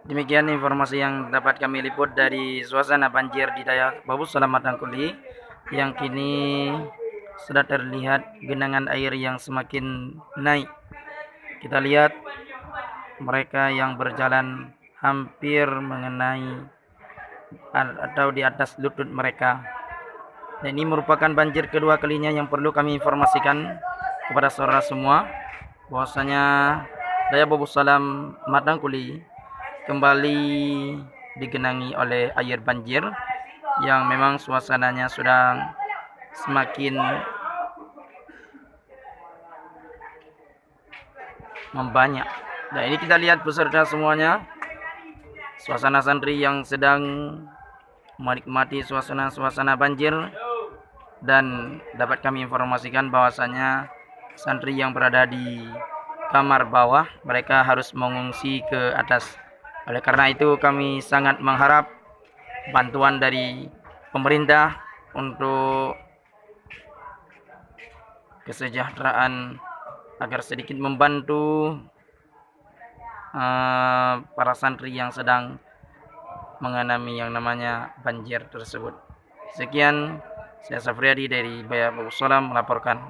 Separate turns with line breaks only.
Demikian informasi yang dapat kami liput dari suasana banjir di Dayak Babus Salam Matangkuli yang kini sudah terlihat genangan air yang semakin naik. Kita lihat mereka yang berjalan hampir mengenai atau di atas lutut mereka. Dan ini merupakan banjir kedua kalinya yang perlu kami informasikan kepada saudara semua bahwasanya Dayak Babus Salam Matangkuli kembali digenangi oleh air banjir yang memang suasananya sudah semakin membanyak. Nah, ini kita lihat peserta semuanya, suasana santri yang sedang menikmati suasana banjir, dan dapat kami informasikan bahwasanya santri yang berada di kamar bawah mereka harus mengungsi ke atas. Oleh karena itu kami sangat mengharap bantuan dari pemerintah untuk kesejahteraan agar sedikit membantu para santri yang sedang mengalami yang namanya banjir tersebut. Sekian, saya Safriadi dari Dayak Babus Salam melaporkan.